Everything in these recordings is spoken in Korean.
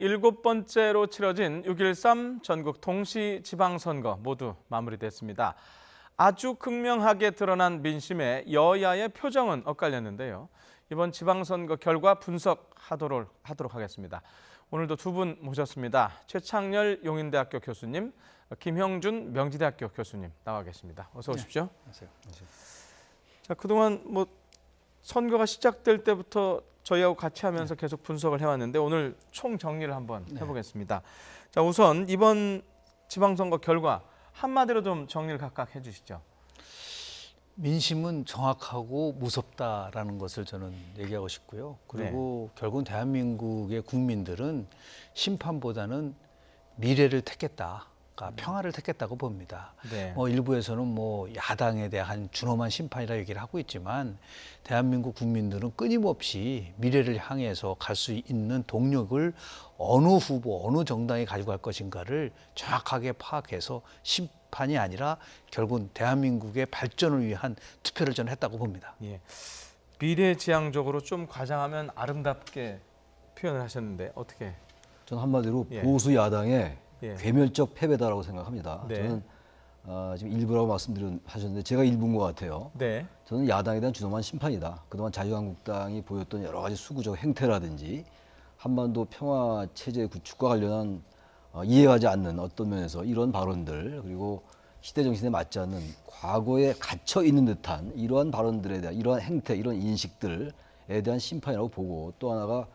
7번째로 치러진 6.13 전국 동시 지방선거 모두 마무리됐습니다. 아주 극명하게 드러난 민심에 여야의 표정은 엇갈렸는데요. 이번 지방선거 결과 분석하도록 하겠습니다. 오늘도 두 분 모셨습니다. 최창렬 용인대학교 교수님, 김형준 명지대학교 교수님 나와 계십니다. 어서 오십시오. 네, 안녕하세요. 자, 그동안 선거가 시작될 때부터 저희하고 같이 하면서 계속 분석을 해왔는데 오늘 총 정리를 한번 해보겠습니다. 자, 우선 이번 지방선거 결과 한마디로 좀 정리를 각각 해주시죠. 민심은 정확하고 무섭다라는 것을 저는 얘기하고 싶고요. 그리고 결국은 대한민국의 국민들은 심판보다는 미래를 택했다. 평화를 택했다고 봅니다. 일부에서는 야당에 대한 준엄한 심판이라 얘기를 하고 있지만 대한민국 국민들은 끊임없이 미래를 향해서 갈 수 있는 동력을 어느 후보, 어느 정당이 가지고 갈 것인가를 정확하게 파악해서 심판이 아니라 결국은 대한민국의 발전을 위한 투표를 저는 했다고 봅니다. 미래지향적으로 좀 과장하면 아름답게 표현을 하셨는데 어떻게? 저는 한마디로 보수 야당의 괴멸적 패배다라고 생각합니다. 네. 저는 지금 일부라고 말씀하셨는데 제가 일부인 것 같아요. 네. 저는 야당에 대한 준엄한 심판이다. 그동안 자유한국당이 보였던 여러 가지 수구적 행태라든지 한반도 평화 체제 구축과 관련한 이해가지 않는 어떤 면에서 이런 발언들 그리고 시대 정신에 맞지 않는 과거에 갇혀 있는 듯한 이러한 발언들에 대한 이러한 행태, 이런 인식들에 대한 심판이라고 보고 또 하나가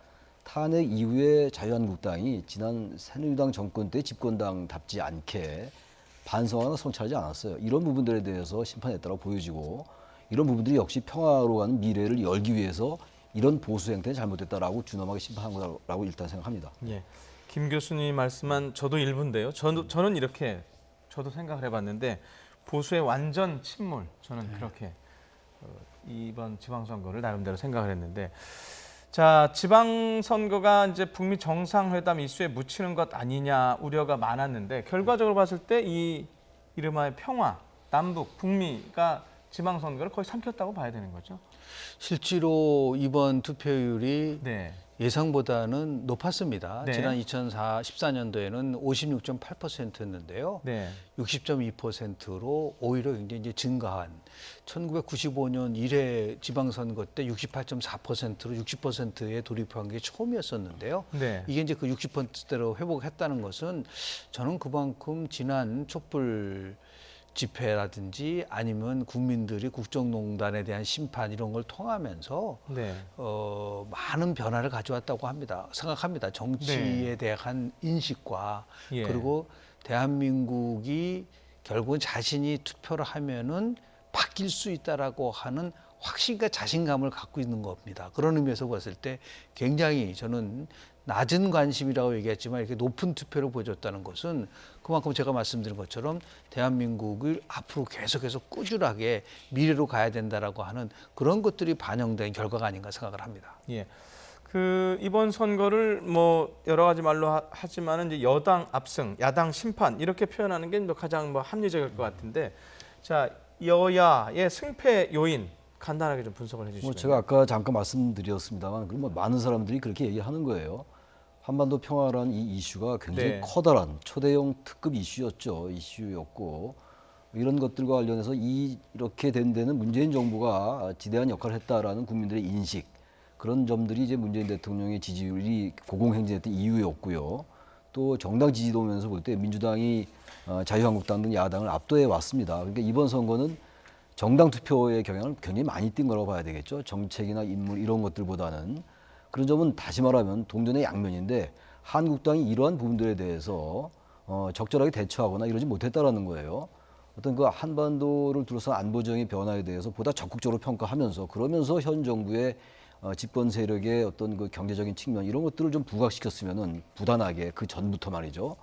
탄핵 이후에 자유한국당이 지난 새누리당 정권 때 집권당답지 않게 반성하거나 성찰하지 않았어요. 이런 부분들에 대해서 심판했다고 보여지고 이런 부분들이 역시 평화로 가는 미래를 열기 위해서 이런 보수 행태는 잘못됐다라고 준엄하게 심판한 거라고 일단 생각합니다. 김 교수님 말씀한 저도 일부인데요. 저는 이렇게 저도 생각을 해봤는데 보수의 완전 침몰 저는 그렇게 이번 지방선거를 나름대로 생각을 했는데 자, 지방선거가 이제 북미 정상회담 이슈에 묻히는 것 아니냐 우려가 많았는데 결과적으로 봤을 때 이 이른바 평화, 남북, 북미가 지방선거를 거의 삼켰다고 봐야 되는 거죠. 실제로 이번 투표율이 예상보다는 높았습니다. 지난 2014년도에는 56.8%였는데요. 60.2%로 오히려 굉장히 이제 증가한 1995년 1회 지방선거 때 68.4%로 60%에 돌입한 게 처음이었었는데요. 이게 이제 그 60%대로 회복했다는 것은 저는 그만큼 지난 촛불 집회라든지 아니면 국민들이 국정농단에 대한 심판 이런 걸 통하면서 많은 변화를 가져왔다고 생각합니다. 정치에 대한 인식과 그리고 대한민국이 결국은 자신이 투표를 하면은 바뀔 수 있다라고 하는 확신과 자신감을 갖고 있는 겁니다. 그런 의미에서 봤을 때 굉장히 저는 낮은 관심이라고 얘기했지만 이렇게 높은 투표를 보여줬다는 것은 그만큼 제가 말씀드린 것처럼 대한민국을 앞으로 계속해서 꾸준하게 미래로 가야 된다라고 하는 그런 것들이 반영된 결과가 아닌가 생각을 합니다. 이번 선거를 여러 가지 말로 하지만은 이제 여당 압승, 야당 심판 이렇게 표현하는 게 가장 합리적일 것 같은데 자, 여야의 승패 요인 간단하게 좀 분석을 해주시면. 제가 아까 잠깐 말씀드렸습니다만 많은 사람들이 그렇게 얘기하는 거예요. 한반도 평화라는 이 이슈가 굉장히 커다란 초대형 특급 이슈였고 이런 것들과 관련해서 이렇게 된 데는 문재인 정부가 지대한 역할을 했다라는 국민들의 인식 그런 점들이 이제 문재인 대통령의 지지율이 고공행진했던 이유였고요. 또 정당 지지도면서 볼 때 민주당이 자유한국당 등 야당을 압도해 왔습니다. 그러니까 이번 선거는 정당 투표의 경향을 굉장히 많이 띈 거라고 봐야 되겠죠. 정책이나 인물 이런 것들보다는. 그런 점은 다시 말하면 동전의 양면인데 한국당이 이러한 부분들에 대해서 적절하게 대처하거나 이러지 못했다라는 거예요. 어떤 그 한반도를 둘러싼 안보적인 변화에 대해서 보다 적극적으로 평가하면서 그러면서 현 정부의 집권 세력의 어떤 그 경제적인 측면 이런 것들을 좀 부각시켰으면은 부단하게 그 전부터 말이죠.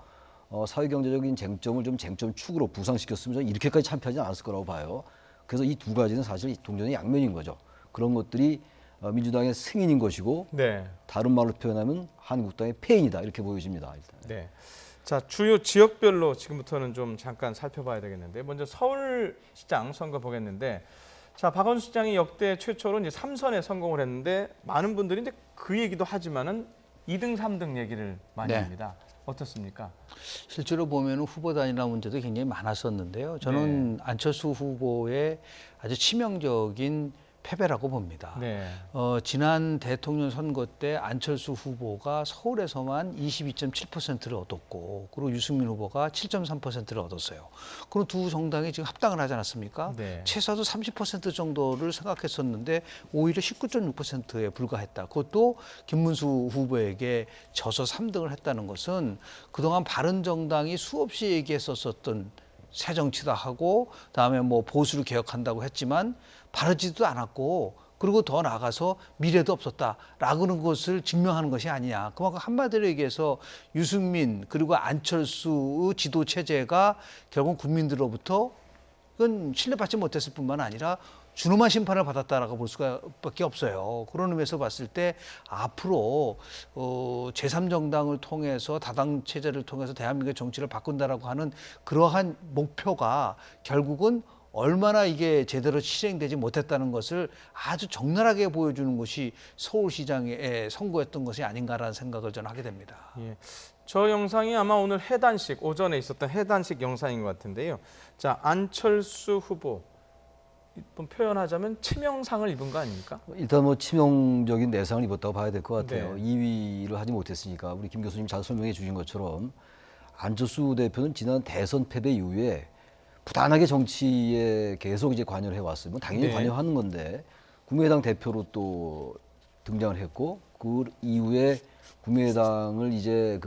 사회경제적인 쟁점을 좀 쟁점 축으로 부상시켰으면 저는 이렇게까지 참패하지 않았을 거라고 봐요. 그래서 이 두 가지는 사실 동전의 양면인 거죠. 그런 것들이 민주당의 승인인 것이고 다른 말로 표현하면 한국당의 패인이다 이렇게 보여집니다. 일단. 자, 주요 지역별로 지금부터는 좀 잠깐 살펴봐야 되겠는데 먼저 서울시장 선거 보겠는데 자, 박원순 시장이 역대 최초로 이제 3선에 성공을 했는데 많은 분들이 이제 그 얘기도 하지만은 2등, 3등 얘기를 많이 네. 합니다. 어떻습니까? 실제로 보면 후보 단일화 문제도 굉장히 많았었는데요. 저는 안철수 후보의 아주 치명적인 패배라고 봅니다. 네. 지난 대통령 선거 때 안철수 후보가 서울에서만 22.7%를 얻었고, 그리고 유승민 후보가 7.3%를 얻었어요. 그럼 두 정당이 지금 합당을 하지 않았습니까? 네. 최소도 30% 정도를 생각했었는데 오히려 19.6%에 불과했다. 그것도 김문수 후보에게 져서 3등을 했다는 것은 그동안 바른정당이 수없이 얘기했었던 새정치다 하고, 그다음에 뭐 보수를 개혁한다고 했지만 바르지도 않았고, 그리고 더 나아가서 미래도 없었다라는 것을 증명하는 것이 아니냐. 그만큼 한마디로 얘기해서 유승민 그리고 안철수 지도 체제가 결국 국민들로부터 그건 신뢰받지 못했을 뿐만 아니라 준엄한 심판을 받았다라고 볼 수밖에 없어요. 그런 의미에서 봤을 때 앞으로 제3정당을 통해서 다당 체제를 통해서 대한민국의 정치를 바꾼다라고 하는 그러한 목표가 결국은 얼마나 이게 제대로 실행되지 못했다는 것을 아주 적나라하게 보여주는 것이 서울시장의 선거였던 것이 아닌가라는 생각을 저는 하게 됩니다. 예. 저 영상이 아마 오늘 해단식, 오전에 있었던 해단식 영상인 것 같은데요. 자, 안철수 후보. 표현하자면 치명상을 입은 거 아닙니까? 일단 뭐 치명적인 내상을 입었다고 봐야 될 것 같아요. 네. 2위를 하지 못했으니까 우리 김 교수님 잘 설명해 주신 것처럼 안철수 대표는 지난 대선 패배 이후에 부단하게 정치에 계속 이제 관여를 해왔어요. 뭐 당연히 네. 관여하는 건데 국민의당 대표로 또 등장을 했고 그 이후에 국민의당을 이제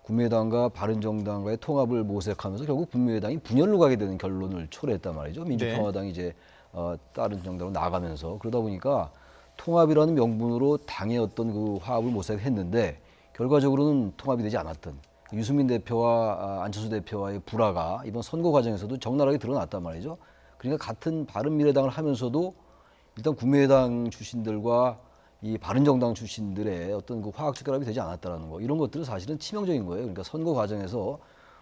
국민의당과 바른정당과의 통합을 모색하면서 결국 국민의당이 분열로 가게 되는 결론을 초래했단 말이죠. 민주평화당이 이제 다른 정당으로 나가면서 그러다 보니까 통합이라는 명분으로 당의 어떤 그 화합을 모색했는데 결과적으로는 통합이 되지 않았던 유승민 대표와 안철수 대표와의 불화가 이번 선거 과정에서도 적나라하게 드러났단 말이죠. 그러니까 같은 바른미래당을 하면서도 일단 국민의당 출신들과 이 바른정당 출신들의 어떤 그 화학적 결합이 되지 않았다는 거, 이런 것들은 사실은 치명적인 거예요. 그러니까 선거 과정에서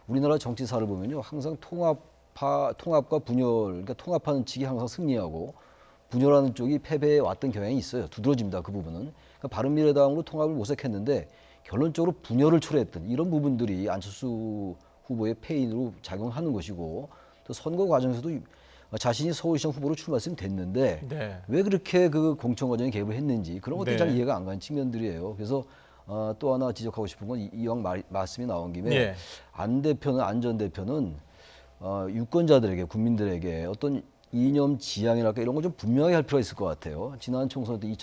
우리나라 정치사를 보면요, 항상 통합과 분열, 그러니까 통합하는 측이 항상 승리하고 분열하는 쪽이 패배해 왔던 경향이 있어요. 두드러집니다, 그 부분은. 그러니까 바른미래당으로 통합을 모색했는데 결론적으로 분열을 초래했던 이런 부분들이 안철수 후보의 패인으로 작용하는 것이고, 또 선거 과정에서도 자신이 서울시장 후보로 출마했으면 됐는데 네. 왜 그렇게 그 공천 과정에 개입을 했는지 그런 것들이 네. 잘 이해가 안 가는 측면들이에요. 그래서 또 하나 지적하고 싶은 건 이왕 말씀이 나온 김에 네. 안 전 대표는 유권자들에게 국민들에게 어떤 이념 지향이랄까 이런 걸 좀 분명하게 할 필요가 있을 것 같아요. 지난 총선 때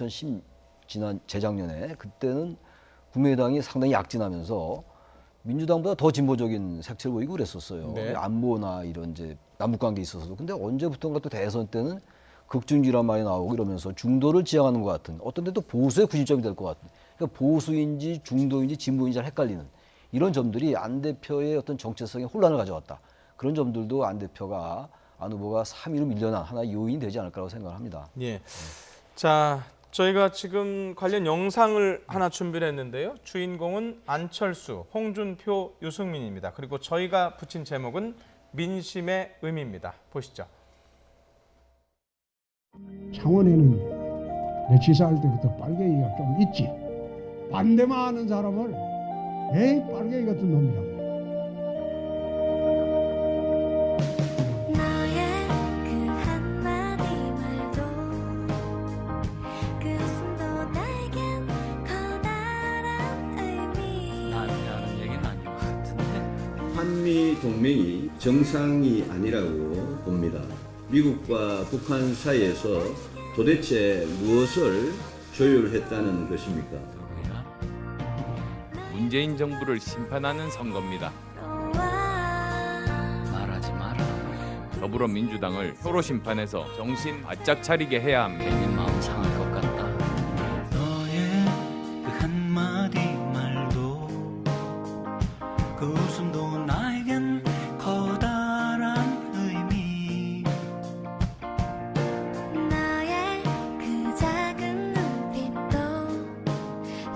지난 재작년에 그때는 국민의당이 상당히 약진하면서 민주당보다 더 진보적인 색채를 보이고 그랬었어요. 네. 안보나 이런 이제 남북관계에 있어서도. 근데 언제부턴가 또 대선 때는 극중주의란 말이 나오고 이러면서 중도를 지향하는 것 같은, 어떤 데또 보수의 구심점이 될 것 같은, 그러니까 보수인지 중도인지 진보인지 잘 헷갈리는 이런 점들이 안 대표의 어떤 정체성에 혼란을 가져왔다. 그런 점들도 안 후보가 3위로 밀려난 하나의 요인이 되지 않을까라고 생각을 합니다. 예. 자, 저희가 지금 관련 영상을 하나 준비를 했는데요. 주인공은 안철수, 홍준표, 유승민입니다. 그리고 저희가 붙인 제목은 민심의 의미입니다. 보시죠. 창원에는 내 지사할 때부터 빨갱이가 좀 있지. 반대만 하는 사람을 에이 빨갱이 같은 놈이라고. 한미 동맹이 정상이 아니라고 봅니다. 미국과 북한 사이에서 도대체 무엇을 조율했다는 것입니까? 문재인 정부를 심판하는 선거입니다. 말하지 마라. 더불어민주당을 표로 심판해서 정신 바짝 차리게 해야 합니다. 괜히 마음 상할 것 같다. 너의 그 한마디 말도 그 웃음도 나에겐 커다란 의미. 너의 그 작은 눈빛도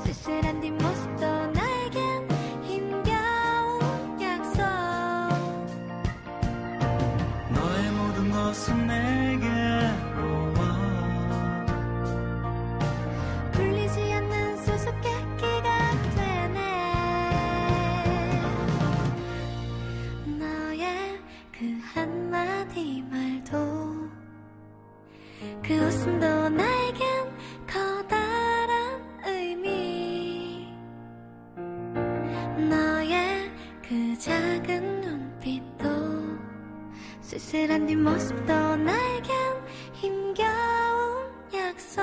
쓸쓸한 뒷모습도 나에겐 힘겨운 약속. 너의 모든 것은 내게로 와. 너의 그 작은 눈빛도 쓸쓸한 뒷모습도 나에겐 힘겨운 약속.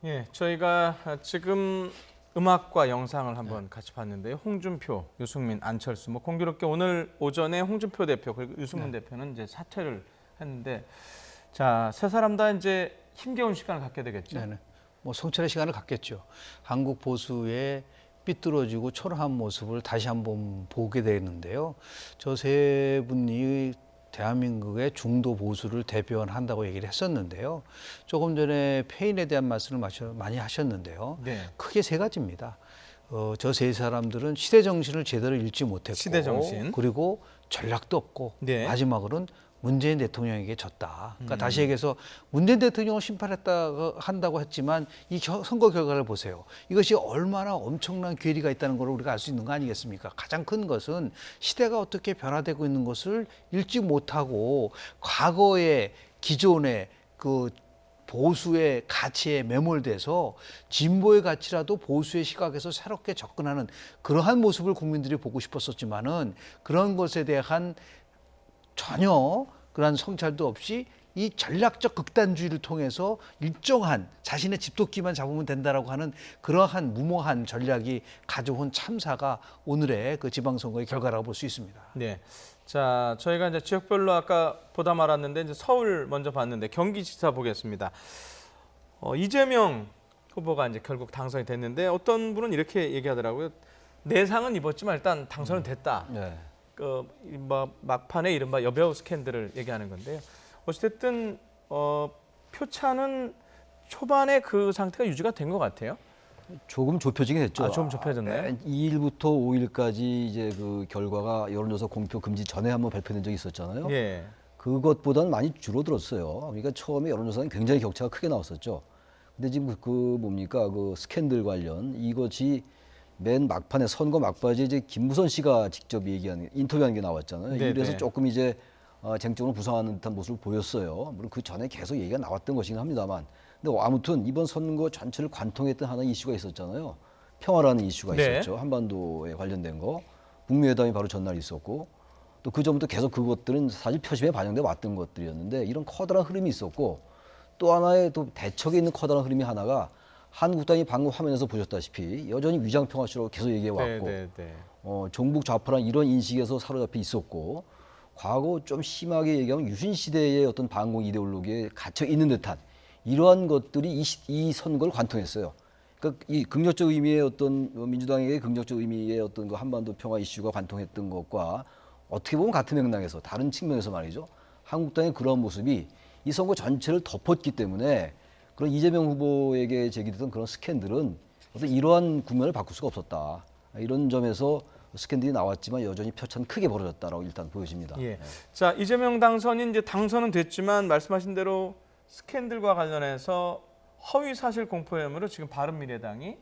예, 저희가 지금 음악과 영상을 한번 같이 봤는데요. 홍준표, 유승민, 안철수, 뭐 공교롭게 오늘 오전에 홍준표 대표 그리고 유승민 대표는 이제 사퇴를 했는데, 자, 세 사람 다 이제 힘겨운 시간을 갖게 되겠죠. 네네. 뭐 성찰의 시간을 갖겠죠. 한국 보수의 삐뚤어지고 초라한 모습을 다시 한번 보게 되는데요. 저 세 분이 대한민국의 중도 보수를 대변한다고 얘기를 했었는데요. 조금 전에 폐인에 대한 말씀을 많이 하셨는데요. 네. 크게 세 가지입니다. 저 세 사람들은 시대 정신을 제대로 읽지 못했고, 시대 정신. 그리고 전략도 없고, 네. 마지막으로는 문재인 대통령에게 졌다. 그러니까 다시 얘기해서 문재인 대통령을 한다고 했지만 이 선거 결과를 보세요. 이것이 얼마나 엄청난 괴리가 있다는 걸 우리가 알 수 있는 거 아니겠습니까? 가장 큰 것은 시대가 어떻게 변화되고 있는 것을 읽지 못하고 과거의 기존의 그 보수의 가치에 매몰돼서 진보의 가치라도 보수의 시각에서 새롭게 접근하는 그러한 모습을 국민들이 보고 싶었었지만은 그런 것에 대한 전혀 그러한 성찰도 없이 이 전략적 극단주의를 통해서 일정한 자신의 집토끼만 잡으면 된다라고 하는 그러한 무모한 전략이 가져온 참사가 오늘의 그 지방선거의 결과라고 볼 수 있습니다. 네. 자, 저희가 이제 지역별로 아까 보다 말았는데 이제 서울 먼저 봤는데 경기지사 보겠습니다. 이재명 후보가 이제 결국 당선이 됐는데 어떤 분은 이렇게 얘기하더라고요. 내상은 입었지만 일단 당선은 됐다. 네. 막판에 이른바 여배우 스캔들을 얘기하는 건데요. 어쨌든 표차는 초반에 그 상태가 유지가 된 것 같아요. 조금 좁혀지긴 했죠. 아, 좀 좁혀졌나요? 2일부터 5일까지 이제 그 결과가 여론조사 공표 금지 전에 한번 발표된 적이 있었잖아요. 예. 그것보다는 많이 줄어들었어요. 그러니까 처음에 여론조사는 굉장히 격차가 크게 나왔었죠. 근데 지금 그 뭡니까 그 스캔들 관련 이것이 맨 막판에 선거 막바지에 이제 김무선 씨가 직접 얘기한 인터뷰한 게 나왔잖아요. 네네. 이래서 조금 이제 쟁점으로 부상하는 듯한 모습을 보였어요. 물론 그 전에 계속 얘기가 나왔던 것이긴 합니다만. 근데 아무튼 이번 선거 전체를 관통했던 하나의 이슈가 있었잖아요. 평화라는 이슈가 네. 있었죠. 한반도에 관련된 거. 북미 회담이 바로 전날 있었고 또 그 전부터 계속 그것들은 사실 표심에 반영돼 왔던 것들이었는데 이런 커다란 흐름이 있었고 또 하나의 또 대척에 있는 커다란 흐름이 하나가 한국당이 방금 화면에서 보셨다시피 여전히 위장평화시로 계속 얘기해 왔고 종북 좌파란 이런 인식에서 사로잡혀 있었고 과거 좀 심하게 얘기하면 유신 시대의 어떤 반공 이데올로기에 갇혀 있는 듯한 이러한 것들이 이 선거를 관통했어요. 그러니까 이 긍정적 의미의 어떤 민주당에게 긍정적 의미의 어떤 그 한반도 평화 이슈가 관통했던 것과 어떻게 보면 같은 맥락에서 다른 측면에서 말이죠. 한국당의 그러한 모습이 이 선거 전체를 덮었기 때문에 그런 이재명 후보에게 제기됐던 그런 스캔들은 어떤 이러한 국면을 바꿀 수가 없었다. 이런 점에서 스캔들이 나왔지만 여전히 표차는 크게 벌어졌다라고 일단 보여집니다. 예. 자, 이재명 당선인 이제 당선은 됐지만 말씀하신 대로 스캔들과 관련해서 허위 사실 공표 혐의로 지금 바른미래당이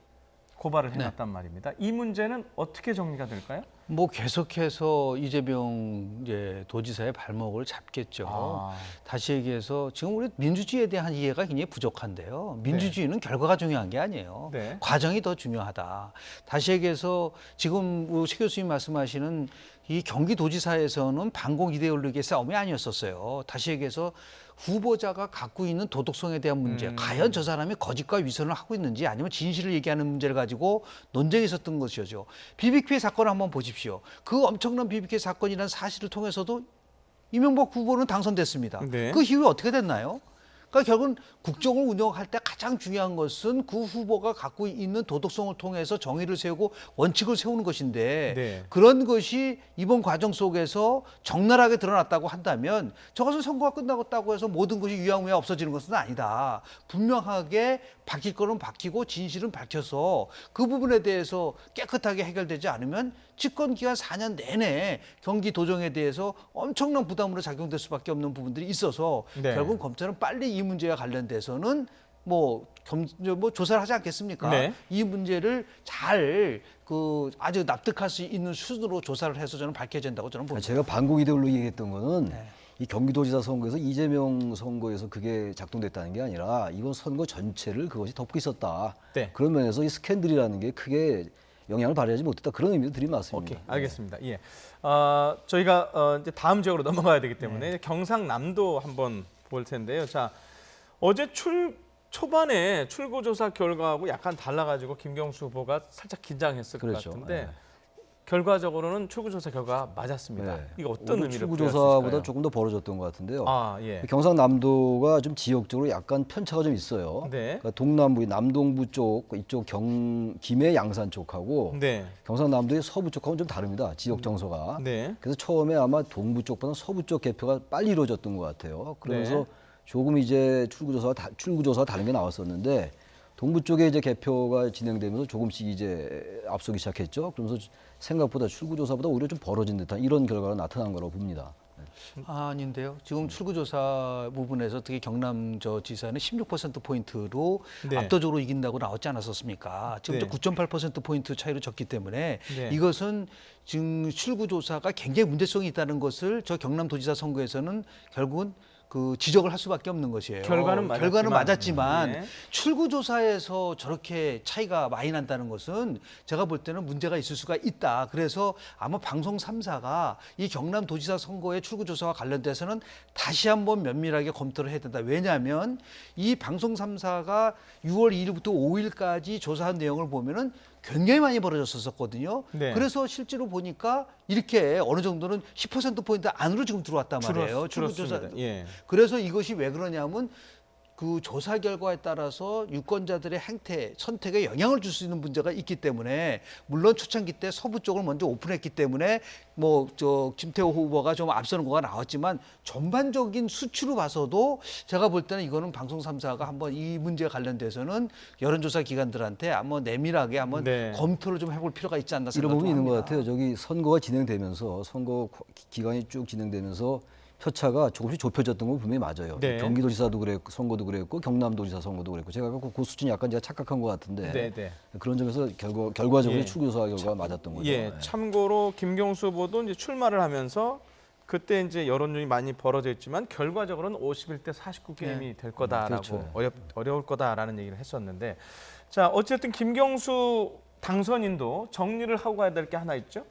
고발을 해놨단 말입니다. 이 문제는 어떻게 정리가 될까요? 뭐 계속해서 이재명 이제 도지사의 발목을 잡겠죠. 다시 얘기해서 지금 우리 민주주의에 대한 이해가 굉장히 부족한데요. 민주주의는 결과가 중요한 게 아니에요. 네. 과정이 더 중요하다. 다시 얘기해서 지금 최 교수님 말씀하시는 이 경기도지사에서는 반공 이데올로기의 싸움이 아니었었어요. 다시 얘기해서 후보자가 갖고 있는 도덕성에 대한 문제, 과연 저 사람이 거짓과 위선을 하고 있는지 아니면 진실을 얘기하는 문제를 가지고 논쟁이 있었던 것이죠. BBK 사건을 한번 보십시오. 그 엄청난 BBK 사건이라는 사실을 통해서도 이명박 후보는 당선됐습니다. 네. 그 이후에 어떻게 됐나요? 그러니까 결국은 국정을 운영할 때 가장 중요한 것은 그 후보가 갖고 있는 도덕성을 통해서 정의를 세우고 원칙을 세우는 것인데 네. 그런 것이 이번 과정 속에서 적나라하게 드러났다고 한다면 저것은 선거가 끝나갔다고 해서 모든 것이 유야무야 없어지는 것은 아니다. 분명하게 밝힐 거는 밝히고 진실은 밝혀서 그 부분에 대해서 깨끗하게 해결되지 않으면 집권 기간 4년 내내 경기도정에 대해서 엄청난 부담으로 작용될 수밖에 없는 부분들이 있어서 네. 결국 검찰은 빨리 이 문제와 관련돼서는 뭐 조사를 하지 않겠습니까? 네. 이 문제를 잘 아주 납득할 수 있는 수준으로 조사를 해서 저는 밝혀야 된다고 저는 봅니다. 제가 반공 이데올로기 얘기했던 거는 이 경기도지사 선거에서 이재명 선거에서 그게 작동됐다는 게 아니라 이번 선거 전체를 그것이 덮고 있었다. 네. 그런 면에서 이 스캔들이라는 게 크게 영향을 발휘하지 못했다. 그런 의미도 들이맞습니다. 오케이, 알겠습니다. 예, 저희가 이제 다음 지역으로 넘어가야 되기 때문에 경상남도 한번 볼 텐데요. 자, 어제 초반에 출구조사 결과하고 약간 달라가지고 김경수 후보가 살짝 긴장했을 그렇죠. 것 같은데 네. 결과적으로는 출구조사 결과 맞았습니다. 네. 이거 어떤 의미를 출구조사보다 조금 더 벌어졌던 것 같은데요. 예. 경상남도가 좀 지역적으로 약간 편차가 좀 있어요. 네. 그러니까 동남부, 남동부 쪽 이쪽 김해 양산 쪽하고 네. 경상남도의 서부 쪽하고는 좀 다릅니다. 지역 정서가. 네. 그래서 처음에 아마 동부 쪽보다 서부 쪽 개표가 빨리 이루어졌던 것 같아요. 그러면서 네. 조금 이제 출구조사가 다른 게 나왔었는데 동부 쪽에 이제 개표가 진행되면서 조금씩 이제 앞서기 시작했죠. 그러면서 생각보다 출구조사보다 오히려 좀 벌어진 듯한 이런 결과가 나타난 거라고 봅니다. 아닌데요. 지금 출구조사 부분에서 특히 경남 지사는 16%포인트로 네. 압도적으로 이긴다고 나왔지 않았었습니까? 지금 네. 9.8%포인트 차이로 졌기 때문에 네. 이것은 지금 출구조사가 굉장히 문제성이 있다는 것을 저 경남도지사 선거에서는 결국은 그 지적을 할 수밖에 없는 것이에요. 결과는 맞았지만 네. 출구조사에서 저렇게 차이가 많이 난다는 것은 제가 볼 때는 문제가 있을 수가 있다. 그래서 아마 방송 3사가 이 경남도지사 선거의 출구조사와 관련돼서는 다시 한번 면밀하게 검토를 해야 된다. 왜냐하면 이 방송 3사가 6월 2일부터 5일까지 조사한 내용을 보면은 굉장히 많이 벌어졌었거든요. 네. 그래서 실제로 보니까 이렇게 어느 정도는 10%포인트 안으로 지금 들어왔단 말이에요. 출구조사. 예. 그래서 이것이 왜 그러냐면 그 조사 결과에 따라서 유권자들의 행태, 선택에 영향을 줄 수 있는 문제가 있기 때문에 물론 초창기 때 서부 쪽을 먼저 오픈했기 때문에 뭐 김태호 후보가 좀 앞서는 거가 나왔지만 전반적인 수치로 봐서도 제가 볼 때는 이거는 방송 3사가 한번 이 문제에 관련돼서는 여론조사 기관들한테 한번 내밀하게 한번 네. 검토를 좀 해볼 필요가 있지 않나 이런 생각합니다. 부분이 있는 것 같아요. 저기 선거가 진행되면서 선거 기간이 쭉 진행되면서 표차가 조금씩 좁혀졌던 건 분명히 맞아요. 네. 경기도지사도 그랬고 선거도 그랬고 경남도지사 선거도 그랬고 제가 그 수준이 약간 제가 착각한 것 같은데 네. 그런 점에서 결과적으로 예. 출구조사 결과가 맞았던 거죠. 예, 참고로 김경수 후보도 이제 출마를 하면서 그때 이제 여론전이 많이 벌어져 있지만 결과적으로는 51대 49 게임이 될 거다라고 그렇죠. 어려울 거다라는 얘기를 했었는데 자 어쨌든 김경수 당선인도 정리를 하고 가야 될 게 하나 있죠.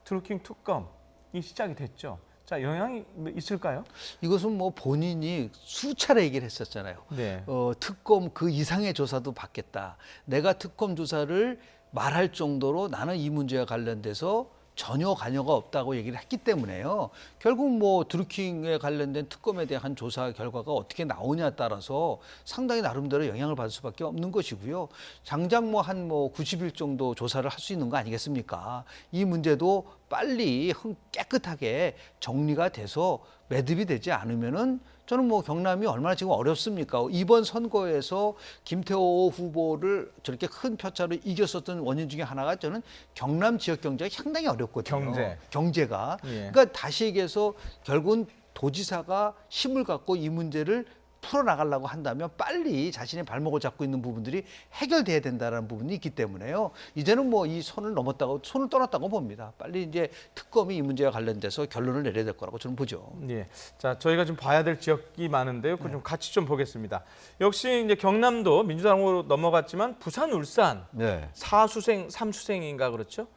드루킹 특검이 시작이 됐죠. 자 영향이 있을까요? 이것은 뭐 본인이 수차례 얘기를 했었잖아요. 네. 특검 그 이상의 조사도 받겠다. 내가 특검 조사를 말할 정도로 나는 이 문제와 관련돼서 전혀 관여가 없다고 얘기를 했기 때문에요. 결국 뭐 드루킹에 관련된 특검에 대한 조사 결과가 어떻게 나오냐에 따라서 상당히 나름대로 영향을 받을 수밖에 없는 것이고요. 장장 뭐 한 90일 정도 조사를 할 수 있는 거 아니겠습니까? 이 문제도 빨리 깨끗하게 정리가 돼서 매듭이 되지 않으면은 저는 뭐 경남이 얼마나 지금 어렵습니까? 이번 선거에서 김태호 후보를 저렇게 큰 표차로 이겼었던 원인 중에 하나가 저는 경남 지역 경제가 상당히 어렵거든요. 경제가. 예. 그러니까 다시 얘기해서 결국은 도지사가 힘을 갖고 이 문제를 풀어나가려고 한다면 빨리 자신의 발목을 잡고 있는 부분들이 해결돼야 된다는 부분이 있기 때문에요. 이제는 뭐 이 손을 떠났다고 봅니다. 빨리 이제 특검이 이 문제와 관련돼서 결론을 내려야 될 거라고 저는 보죠. 예. 자, 저희가 좀 봐야 될 지역이 많은데요. 그 좀 같이 좀 보겠습니다. 역시 이제 경남도 민주당으로 넘어갔지만 부산, 울산 네. 4수생, 3수생인가 그렇죠?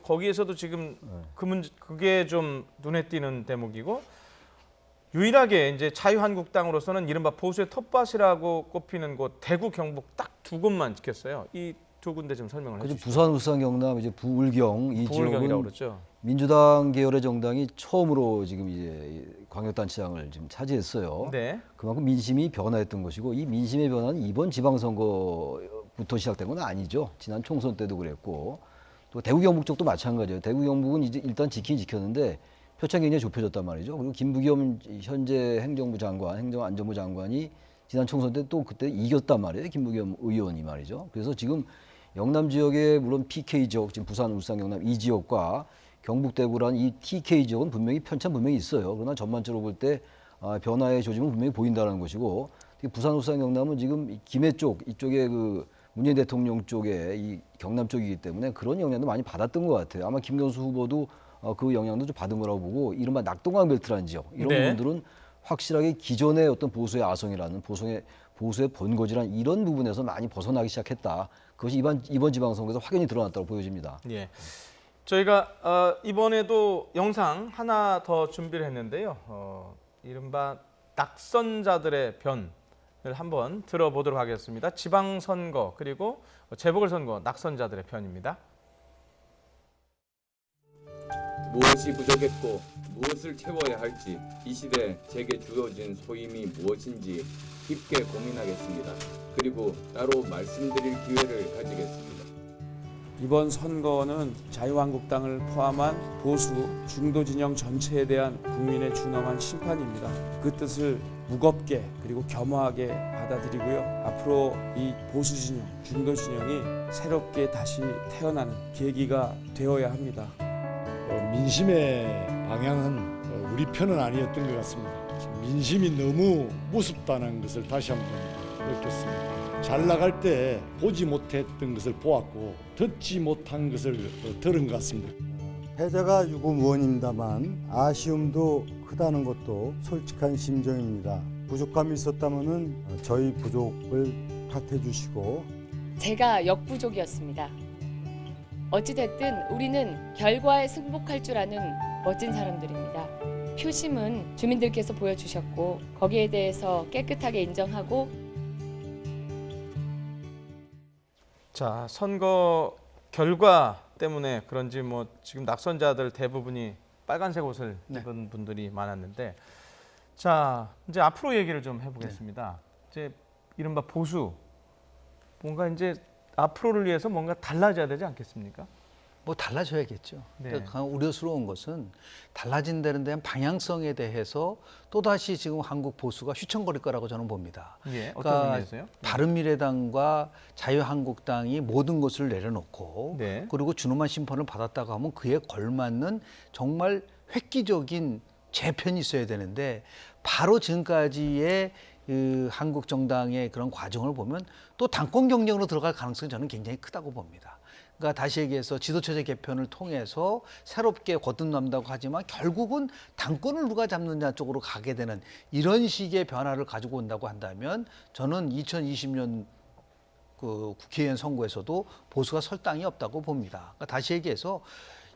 거기에서도 지금 그게 좀 눈에 띄는 대목이고 유일하게 이제 자유한국당으로서는 이른바 보수의 텃밭이라고 꼽히는 곳 대구, 경북 딱 두 곳만 지켰어요. 이 두 군데 좀 설명을 해주시죠. 부산, 울산, 경남 이제 부울경 이 부울경이라고 지역은 그러죠. 민주당 계열의 정당이 처음으로 지금 이제 광역단체장을 지금 차지했어요. 네. 그만큼 민심이 변화했던 것이고 이 민심의 변화는 이번 지방선거부터 시작된 건 아니죠. 지난 총선 때도 그랬고 또 대구 경북 쪽도 마찬가지예요. 대구 경북은 이제 일단 지키긴 지켰는데 표창이 굉장히 좁혀졌단 말이죠. 그리고 김부겸 현재 행정부 장관, 행정안전부 장관이 지난 총선 때 또 그때 이겼단 말이에요. 김부겸 의원이 말이죠. 그래서 지금 영남 지역의 물론 PK 지역, 지금 부산, 울산, 경남 이 지역과 경북, 대구란 이 TK 지역은 분명히 편차 분명히 있어요. 그러나 전반적으로 볼 때 변화의 조짐은 분명히 보인다는 것이고 부산, 울산, 경남은 지금 김해 쪽 이쪽에 그 문재인 대통령 쪽에 이 경남 쪽이기 때문에 그런 영향도 많이 받았던 것 같아요. 아마 김경수 후보도 그 영향도 좀 받은 거라고 보고 이른바 낙동강 벨트라는 지역 이런 네. 부분들은 확실하게 기존의 어떤 보수의 아성이라는 보수의 본거지란 이런 부분에서 많이 벗어나기 시작했다. 그것이 이번 지방선거에서 확연히 드러났다고 보여집니다. 예. 저희가 이번에도 영상 하나 더 준비를 했는데요. 이른바 낙선자들의 변을 한번 들어보도록 하겠습니다. 지방선거 그리고 재보궐선거 낙선자들의 편입니다. 무엇이 부족했고 무엇을 채워야 할지 이 시대 제게 주어진 소임이 무엇인지 깊게 고민하겠습니다. 그리고 따로 말씀드릴 기회를 가지겠습니다. 이번 선거는 자유한국당을 포함한 보수 중도 진영 전체에 대한 국민의 준엄한 심판입니다. 그 뜻을 무겁게 그리고 겸허하게 받아들이고요. 앞으로 이 보수 진영, 중도 진영이 새롭게 다시 태어나는 계기가 되어야 합니다. 민심의 방향은 우리 편은 아니었던 것 같습니다. 민심이 너무 무섭다는 것을 다시 한번 느꼈습니다. 잘 나갈 때 보지 못했던 것을 보았고 듣지 못한 것을 들은 것 같습니다. 패자가 유구무원입니다만 아쉬움도 크다는 것도 솔직한 심정입니다. 부족함이 있었다면 저희 부족을 탓해 주시고 제가 역부족이었습니다. 어찌됐든 우리는 결과에 승복할 줄 아는 멋진 사람들입니다. 표심은 주민들께서 보여주셨고 거기에 대해서 깨끗하게 인정하고 자, 선거 결과 때문에 그런지 뭐 지금 낙선자들 대부분이 빨간색 옷을 입은 분들이 많았는데 자, 이제 앞으로 얘기를 좀 해보겠습니다. 이제 이른바 보수 뭔가 이제 앞으로를 위해서 뭔가 달라져야 되지 않겠습니까? 뭐 달라져야겠죠. 네. 그러니까 우려스러운 것은 달라진다는 데한 방향성에 대해서 또다시 지금 한국 보수가 휘청거릴 거라고 저는 봅니다. 예, 어떤 그러니까 의미에서요? 바른미래당과 자유한국당이 모든 것을 내려놓고 네. 그리고 준엄한 심판을 받았다고 하면 그에 걸맞는 정말 획기적인 재편이 있어야 되는데 바로 지금까지의 그 한국 정당의 그런 과정을 보면 또 당권 경쟁으로 들어갈 가능성이 저는 굉장히 크다고 봅니다. 그러니까 다시 얘기해서 지도체제 개편을 통해서 새롭게 거듭난다고 하지만 결국은 당권을 누가 잡느냐 쪽으로 가게 되는 이런 식의 변화를 가지고 온다고 한다면 저는 2020년 그 국회의원 선거에서도 보수가 설 땅이 없다고 봅니다. 그러니까 다시 얘기해서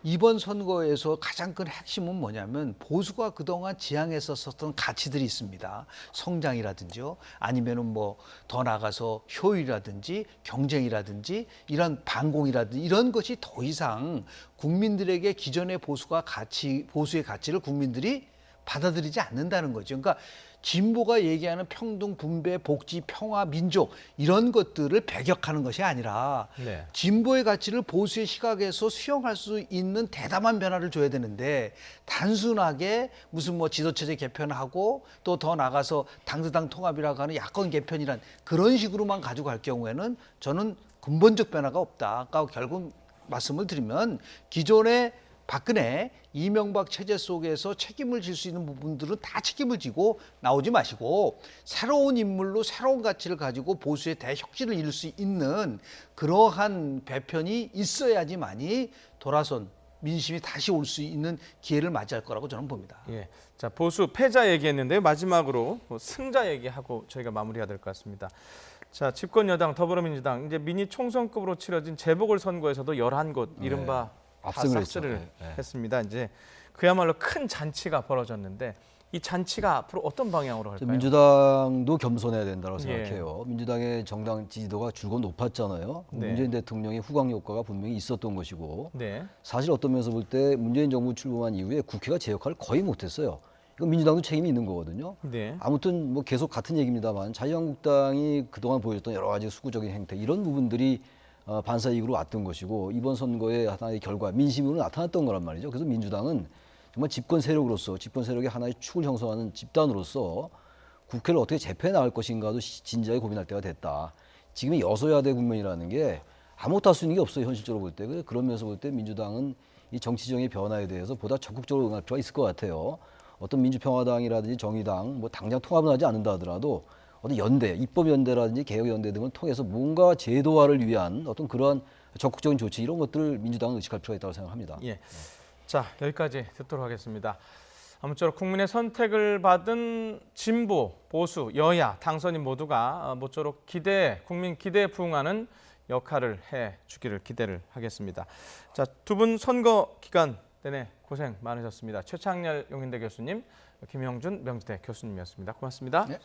이번 선거에서 가장 큰 핵심은 뭐냐면 보수가 그동안 지향했었던 가치들이 있습니다. 성장이라든지요. 아니면은 뭐 더 나아가서 효율이라든지 경쟁이라든지 이런 반공이라든지 이런 것이 더 이상 국민들에게 기존의 보수의 가치를 국민들이 받아들이지 않는다는 거죠. 그러니까 진보가 얘기하는 평등, 분배, 복지, 평화, 민족 이런 것들을 배격하는 것이 아니라 진보의 가치를 보수의 시각에서 수용할 수 있는 대담한 변화를 줘야 되는데 단순하게 무슨 뭐 지도체제 개편하고 또 더 나가서 당대당 통합이라고 하는 야권 개편이란 그런 식으로만 가지고 갈 경우에는 저는 근본적 변화가 없다. 아까 결국 말씀을 드리면 기존의 박근혜, 이명박 체제 속에서 책임을 질 수 있는 부분들은 다 책임을 지고 나오지 마시고 새로운 인물로 새로운 가치를 가지고 보수의 대혁신을 이룰 수 있는 그러한 배편이 있어야지만이 돌아선 민심이 다시 올 수 있는 기회를 맞이할 거라고 저는 봅니다. 예. 자, 보수 패자 얘기했는데요. 마지막으로 승자 얘기하고 저희가 마무리해야 될 것 같습니다. 자, 집권 여당 더불어민주당 이제 미니 총선급으로 치러진 재보궐선거에서도 11곳 이른바 압승을 했습니다. 이제 그야말로 큰 잔치가 벌어졌는데 이 잔치가 앞으로 어떤 방향으로 갈까요? 민주당도 겸손해야 된다고 생각해요. 민주당의 정당 지지도가 줄곧 높았잖아요. 문재인 대통령의 후광 효과가 분명히 있었던 것이고 사실 어떤 면에서 볼 때 문재인 정부 출범한 이후에 국회가 제 역할을 거의 못했어요. 이건 민주당도 책임이 있는 거거든요. 아무튼 뭐 계속 같은 얘기입니다만 자유한국당이 그동안 보여줬던 여러 가지 수구적인 행태 이런 부분들이 반사이익으로 왔던 것이고 이번 선거의 하나의 결과 민심으로 나타났던 거란 말이죠. 그래서 민주당은 정말 집권 세력으로서 집권 세력의 하나의 축을 형성하는 집단으로서 국회를 어떻게 재편해 나갈 것인가도 진지하게 고민할 때가 됐다. 지금의 여소야대 국면이라는 게 아무것도 할 수 있는 게 없어요. 현실적으로 볼 때. 그런 면에서 볼 때 민주당은 이 정치적인 변화에 대해서 보다 적극적으로 응할 필요가 있을 것 같아요. 어떤 민주평화당이라든지 정의당 뭐 당장 통합은 하지 않는다 하더라도 어떤 연대, 입법연대라든지 개혁연대 등을 통해서 뭔가 제도화를 위한 어떤 그러한 적극적인 조치 이런 것들을 민주당은 의식할 필요가 있다고 생각합니다. 예. 자, 여기까지 듣도록 하겠습니다. 아무쪼록 국민의 선택을 받은 진보, 보수, 여야, 당선인 모두가 모쪼록 국민 기대에 부응하는 역할을 해주기를 기대를 하겠습니다. 자, 두 분 선거 기간 내내 고생 많으셨습니다. 최창렬 용인대 교수님, 김영준 명지대 교수님이었습니다. 고맙습니다. 네.